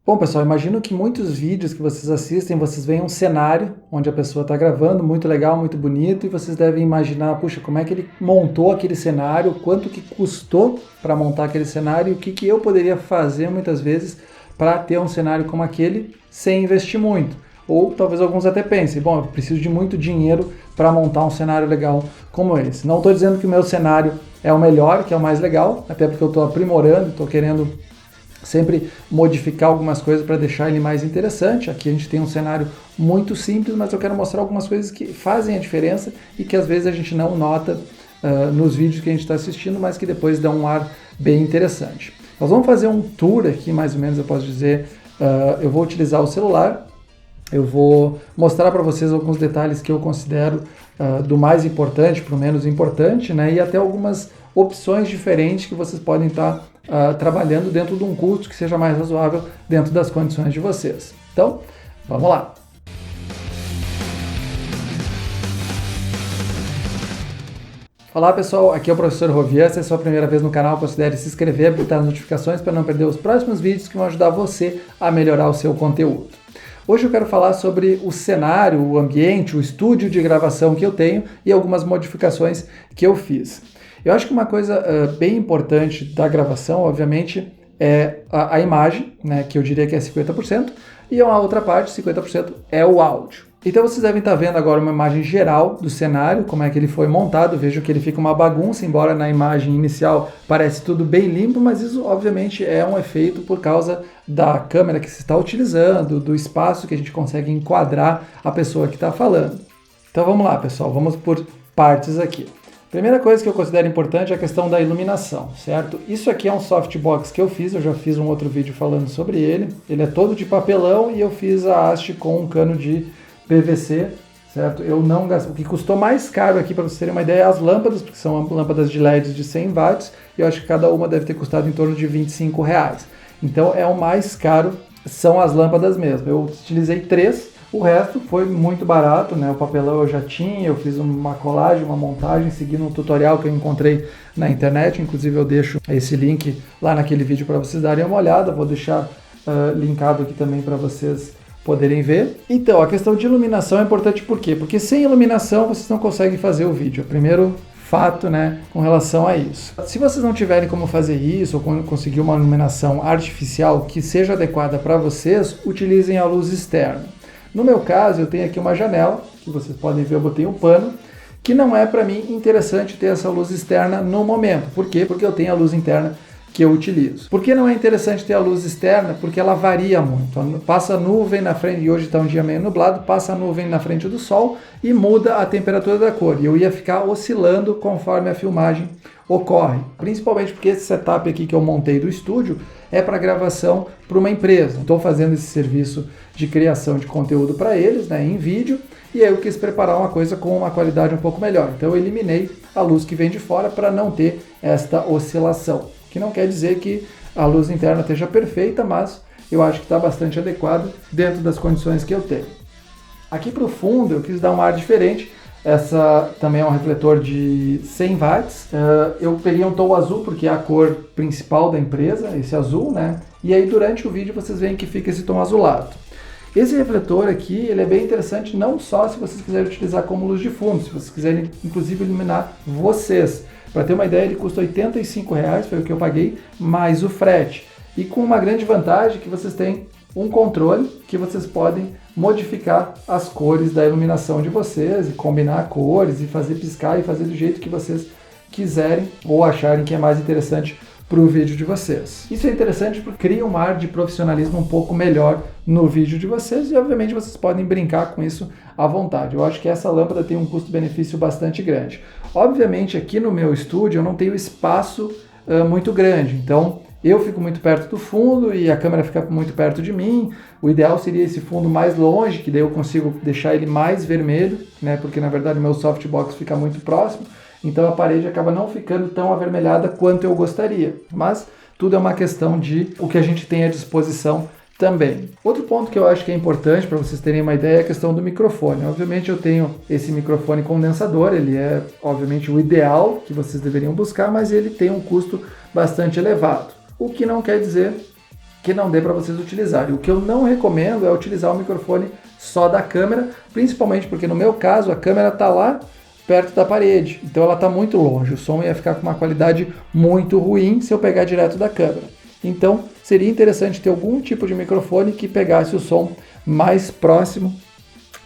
Bom, pessoal, imagino que muitos vídeos que vocês assistem, vocês veem um cenário onde a pessoa está gravando, muito legal, muito bonito, e vocês devem imaginar, puxa, como é que ele montou aquele cenário, quanto que custou para montar aquele cenário, e o que que eu poderia fazer muitas vezes para ter um cenário como aquele sem investir muito. Ou talvez alguns até pensem, bom, eu preciso de muito dinheiro para montar um cenário legal como esse. Não estou dizendo que o meu cenário é o melhor, que é o mais legal, até porque eu estou aprimorando, estou querendo sempre modificar algumas coisas para deixar ele mais interessante. Aqui a gente tem um cenário muito simples, mas eu quero mostrar algumas coisas que fazem a diferença e que às vezes a gente não nota nos vídeos que a gente está assistindo, mas que depois dão um ar bem interessante. Nós vamos fazer um tour aqui, mais ou menos eu posso dizer, eu vou utilizar o celular, eu vou mostrar para vocês alguns detalhes que eu considero do mais importante para o menos importante, né? E até algumas opções diferentes que vocês podem estar trabalhando dentro de um custo que seja mais razoável dentro das condições de vocês. Então, vamos lá! Olá pessoal, aqui é o professor Rovian. Se é a sua primeira vez no canal, considere se inscrever e habilitar as notificações para não perder os próximos vídeos que vão ajudar você a melhorar o seu conteúdo. Hoje eu quero falar sobre o cenário, o ambiente, o estúdio de gravação que eu tenho e algumas modificações que eu fiz. Eu acho que uma coisa bem importante da gravação, obviamente, é a imagem, né, que eu diria que é 50%, e a outra parte, 50%, é o áudio. Então vocês devem estar vendo agora uma imagem geral do cenário, como é que ele foi montado. Vejo que ele fica uma bagunça, embora na imagem inicial parece tudo bem limpo, mas isso obviamente é um efeito por causa da câmera que se está utilizando, do espaço que a gente consegue enquadrar a pessoa que está falando. Então vamos lá, pessoal, vamos por partes aqui. Primeira coisa que eu considero importante é a questão da iluminação, certo? Isso aqui é um softbox que eu já fiz um outro vídeo falando sobre ele. Ele é todo de papelão e eu fiz a haste com um cano de PVC, certo? Eu não gasto. O que custou mais caro aqui, para vocês terem uma ideia, é as lâmpadas, porque são lâmpadas de LED de 100 watts, e eu acho que cada uma deve ter custado em torno de R$25. Então é o mais caro, são as lâmpadas mesmo. Eu utilizei 3, o resto foi muito barato, né? O papelão eu já tinha, eu fiz uma colagem, uma montagem, seguindo um tutorial que eu encontrei na internet, inclusive eu deixo esse link lá naquele vídeo para vocês darem uma olhada, vou deixar linkado aqui também para vocês poderem ver. Então, a questão de iluminação é importante por quê? Porque sem iluminação vocês não conseguem fazer o vídeo. É o primeiro fato, né, com relação a isso. Se vocês não tiverem como fazer isso, ou conseguir uma iluminação artificial que seja adequada para vocês, utilizem a luz externa. No meu caso, eu tenho aqui uma janela, que vocês podem ver, eu botei um pano, que não é para mim interessante ter essa luz externa no momento. Por quê? Porque eu tenho a luz interna que eu utilizo. Por que não é interessante ter a luz externa? Porque ela varia muito. Passa nuvem na frente, e hoje está um dia meio nublado, passa a nuvem na frente do sol e muda a temperatura da cor. E eu ia ficar oscilando conforme a filmagem ocorre. Principalmente porque esse setup aqui que eu montei do estúdio é para gravação para uma empresa. Estou fazendo esse serviço de criação de conteúdo para eles, né, em vídeo, e aí eu quis preparar uma coisa com uma qualidade um pouco melhor. Então eu eliminei a luz que vem de fora para não ter esta oscilação. Que não quer dizer que a luz interna esteja perfeita, mas eu acho que está bastante adequado dentro das condições que eu tenho. Aqui para o fundo eu quis dar um ar diferente. Essa também é um refletor de 100 watts. Eu peguei um tom azul porque é a cor principal da empresa, esse azul, né? E aí durante o vídeo vocês veem que fica esse tom azulado. Esse refletor aqui, ele é bem interessante não só se vocês quiserem utilizar como luz de fundo, se vocês quiserem inclusive iluminar vocês. Para ter uma ideia, ele custa R$85, foi o que eu paguei, mais o frete. E com uma grande vantagem que vocês têm um controle que vocês podem modificar as cores da iluminação de vocês, e combinar cores, e fazer piscar, e fazer do jeito que vocês quiserem, ou acharem que é mais interessante para o vídeo de vocês. Isso é interessante porque cria um ar de profissionalismo um pouco melhor no vídeo de vocês, e obviamente vocês podem brincar com isso à vontade. Eu acho que essa lâmpada tem um custo-benefício bastante grande. Obviamente aqui no meu estúdio eu não tenho espaço muito grande, então eu fico muito perto do fundo e a câmera fica muito perto de mim. O ideal seria esse fundo mais longe, que daí eu consigo deixar ele mais vermelho, né? Porque na verdade o meu softbox fica muito próximo, então a parede acaba não ficando tão avermelhada quanto eu gostaria. Mas tudo é uma questão de o que a gente tem à disposição também. Outro ponto que eu acho que é importante para vocês terem uma ideia é a questão do microfone. Obviamente eu tenho esse microfone condensador, ele é obviamente o ideal que vocês deveriam buscar, mas ele tem um custo bastante elevado. O que não quer dizer que não dê para vocês utilizarem. O que eu não recomendo é utilizar o microfone só da câmera, principalmente porque no meu caso a câmera está lá perto da parede, então ela está muito longe, o som ia ficar com uma qualidade muito ruim se eu pegar direto da câmera. Então seria interessante ter algum tipo de microfone que pegasse o som mais próximo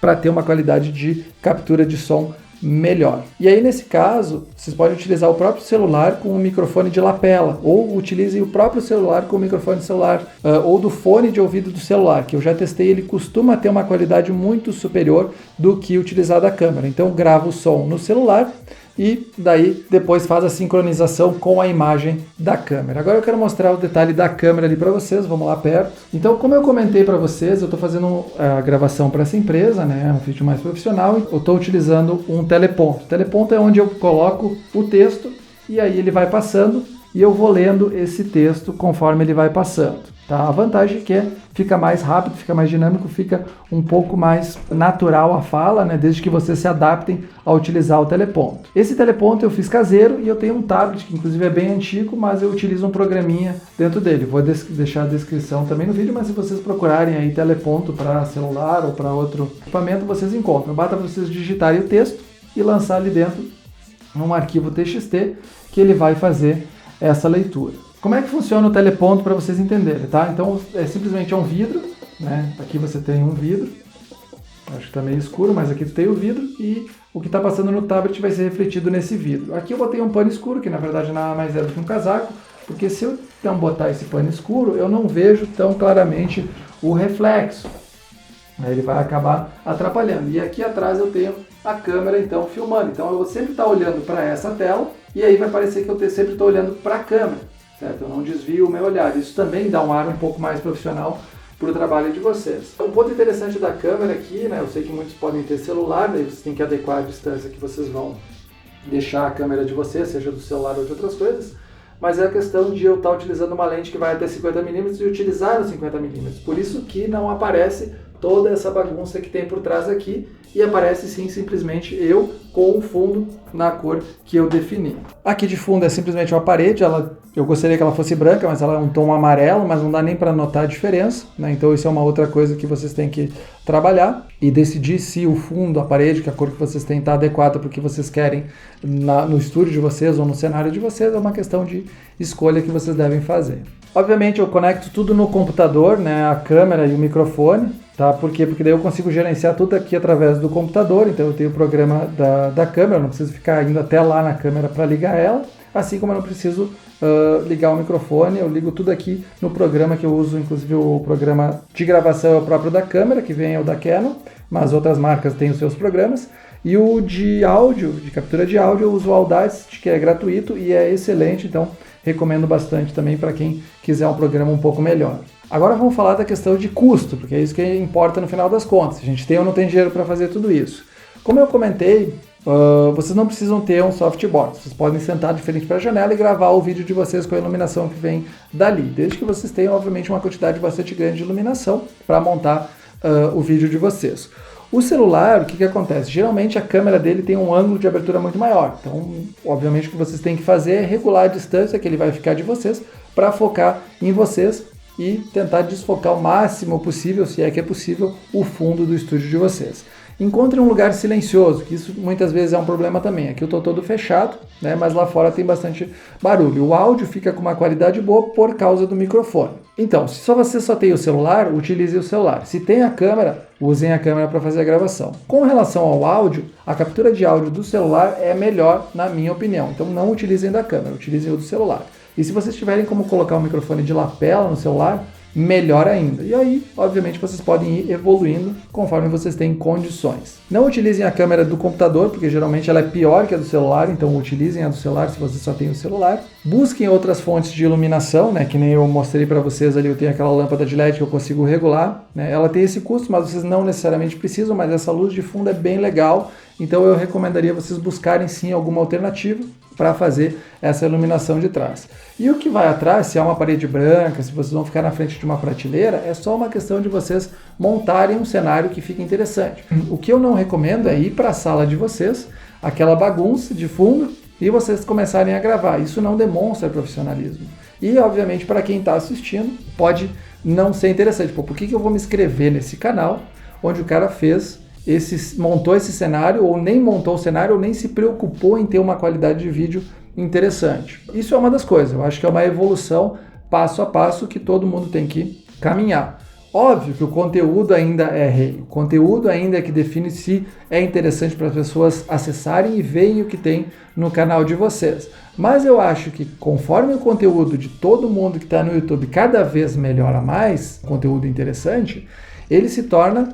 para ter uma qualidade de captura de som melhor. E aí nesse caso, vocês podem utilizar o próprio celular com um microfone de lapela, ou utilizem o próprio celular com o microfone de celular, ou do fone de ouvido do celular, que eu já testei, ele costuma ter uma qualidade muito superior do que utilizar da câmera. Então grava o som no celular e daí depois faz a sincronização com a imagem da câmera. Agora eu quero mostrar o detalhe da câmera ali para vocês, vamos lá perto. Então, como eu comentei para vocês, eu estou fazendo a gravação para essa empresa, né, um vídeo mais profissional, eu estou utilizando um teleponto. O teleponto é onde eu coloco o texto e aí ele vai passando e eu vou lendo esse texto conforme ele vai passando. Tá? A vantagem é que fica mais rápido, fica mais dinâmico, fica um pouco mais natural a fala, né? Desde que vocês se adaptem a utilizar o teleponto. Esse teleponto eu fiz caseiro e eu tenho um tablet, que inclusive é bem antigo, mas eu utilizo um programinha dentro dele. Vou deixar a descrição também no vídeo, mas se vocês procurarem aí teleponto para celular ou para outro equipamento, vocês encontram. Basta vocês digitarem o texto e lançar ali dentro um arquivo TXT que ele vai fazer essa leitura. Como é que funciona o teleponto para vocês entenderem, tá? Então, simplesmente um vidro, né? Aqui você tem um vidro, acho que está meio escuro, mas aqui tem o vidro e o que está passando no tablet vai ser refletido nesse vidro. Aqui eu botei um pano escuro, que na verdade nada mais é do que um casaco, porque se eu então botar esse pano escuro, eu não vejo tão claramente o reflexo. Aí ele vai acabar atrapalhando. E aqui atrás eu tenho a câmera então filmando. Então eu vou sempre estar olhando para essa tela e aí vai parecer que eu sempre estou olhando para a câmera. Certo? Eu não desvio o meu olhar. Isso também dá um ar um pouco mais profissional para o trabalho de vocês. Um ponto interessante da câmera aqui, né? Eu sei que muitos podem ter celular, daí vocês têm que adequar a distância que vocês vão deixar a câmera de vocês, seja do celular ou de outras coisas, mas é a questão de eu estar utilizando uma lente que vai até 50mm e utilizar os 50mm. Por isso que não aparece toda essa bagunça que tem por trás aqui e aparece sim simplesmente eu com o fundo na cor que eu defini. Aqui de fundo é simplesmente uma parede, eu gostaria que ela fosse branca, mas ela é um tom amarelo, mas não dá nem para notar a diferença, né? Então isso é uma outra coisa que vocês têm que trabalhar e decidir se o fundo, a parede, que a cor que vocês têm está adequada para o que vocês querem no estúdio de vocês ou no cenário de vocês, é uma questão de escolha que vocês devem fazer. Obviamente eu conecto tudo no computador, né? A câmera e o microfone. Tá? Por quê? Porque daí eu consigo gerenciar tudo aqui através do computador, então eu tenho o programa da câmera, não preciso ficar indo até lá na câmera para ligar ela, assim como eu não preciso ligar o microfone, eu ligo tudo aqui no programa que eu uso, inclusive o programa de gravação é o próprio da câmera, que vem é o da Canon, mas outras marcas têm os seus programas, e o de áudio, de captura de áudio, eu uso o Audacity, que é gratuito e é excelente, então recomendo bastante também para quem quiser um programa um pouco melhor. Agora vamos falar da questão de custo, porque é isso que importa no final das contas. A gente tem ou não tem dinheiro para fazer tudo isso. Como eu comentei, vocês não precisam ter um softboard. Vocês podem sentar de frente para a janela e gravar o vídeo de vocês com a iluminação que vem dali. Desde que vocês tenham, obviamente, uma quantidade bastante grande de iluminação para montar o vídeo de vocês. O celular, o que acontece? Geralmente a câmera dele tem um ângulo de abertura muito maior. Então, obviamente, o que vocês têm que fazer é regular a distância que ele vai ficar de vocês para focar em vocês e tentar desfocar o máximo possível, se é que é possível, o fundo do estúdio de vocês. Encontre um lugar silencioso, que isso muitas vezes é um problema também. Aqui eu estou todo fechado, né, mas lá fora tem bastante barulho. O áudio fica com uma qualidade boa por causa do microfone. Então, se você só tem o celular, utilize o celular. Se tem a câmera, usem a câmera para fazer a gravação. Com relação ao áudio, a captura de áudio do celular é melhor, na minha opinião. Então não utilizem da câmera, utilizem o do celular. E se vocês tiverem como colocar um microfone de lapela no celular, melhor ainda. E aí, obviamente, vocês podem ir evoluindo conforme vocês têm condições. Não utilizem a câmera do computador, porque geralmente ela é pior que a do celular, então utilizem a do celular se você só tem o celular. Busquem outras fontes de iluminação, né, que nem eu mostrei para vocês ali, eu tenho aquela lâmpada de LED que eu consigo regular, né? Ela tem esse custo, mas vocês não necessariamente precisam, mas essa luz de fundo é bem legal, então eu recomendaria vocês buscarem sim alguma alternativa para fazer essa iluminação de trás. E o que vai atrás, se é uma parede branca, se vocês vão ficar na frente de uma prateleira, é só uma questão de vocês montarem um cenário que fique interessante. O que eu não recomendo é ir para a sala de vocês, aquela bagunça de fundo, e vocês começarem a gravar. Isso não demonstra profissionalismo. E, obviamente, para quem está assistindo, pode não ser interessante. Pô, por que eu vou me inscrever nesse canal onde o cara montou esse cenário, ou nem montou o cenário, ou nem se preocupou em ter uma qualidade de vídeo interessante? Isso é uma das coisas. Eu acho que é uma evolução passo a passo que todo mundo tem que caminhar. Óbvio que o conteúdo ainda é rei, o conteúdo ainda é que define se é interessante para as pessoas acessarem e verem o que tem no canal de vocês. Mas eu acho que conforme o conteúdo de todo mundo que está no YouTube cada vez melhora mais, conteúdo interessante, ele se torna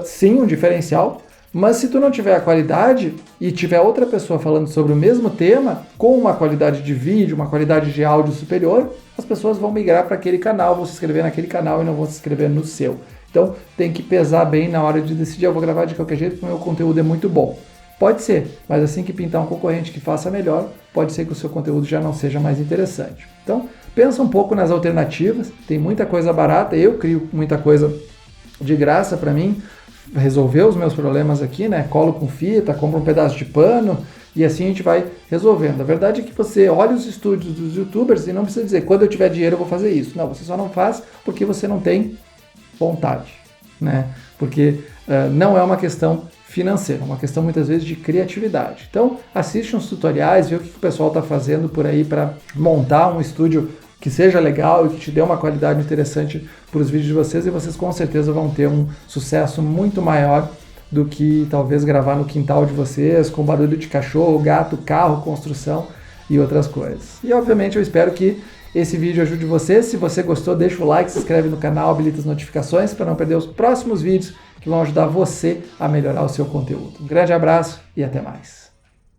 sim um diferencial. Mas se tu não tiver a qualidade e tiver outra pessoa falando sobre o mesmo tema, com uma qualidade de vídeo, uma qualidade de áudio superior, as pessoas vão migrar para aquele canal, vão se inscrever naquele canal e não vão se inscrever no seu. Então tem que pesar bem na hora de decidir, eu vou gravar de qualquer jeito porque o meu conteúdo é muito bom. Pode ser, mas assim que pintar um concorrente que faça melhor, pode ser que o seu conteúdo já não seja mais interessante. Então pensa um pouco nas alternativas, tem muita coisa barata, eu crio muita coisa de graça para mim, resolver os meus problemas aqui, né? Colo com fita, compro um pedaço de pano e assim a gente vai resolvendo. A verdade é que você olha os estúdios dos youtubers e não precisa dizer, quando eu tiver dinheiro eu vou fazer isso. Não, você só não faz porque você não tem vontade, né? Porque não é uma questão financeira, é uma questão muitas vezes de criatividade. Então assiste uns tutoriais, vê o que o pessoal está fazendo por aí para montar um estúdio que seja legal e que te dê uma qualidade interessante para os vídeos de vocês, e vocês com certeza vão ter um sucesso muito maior do que talvez gravar no quintal de vocês, com barulho de cachorro, gato, carro, construção e outras coisas. E obviamente eu espero que esse vídeo ajude você. Se você gostou, deixa o like, se inscreve no canal, habilita as notificações para não perder os próximos vídeos que vão ajudar você a melhorar o seu conteúdo. Um grande abraço e até mais.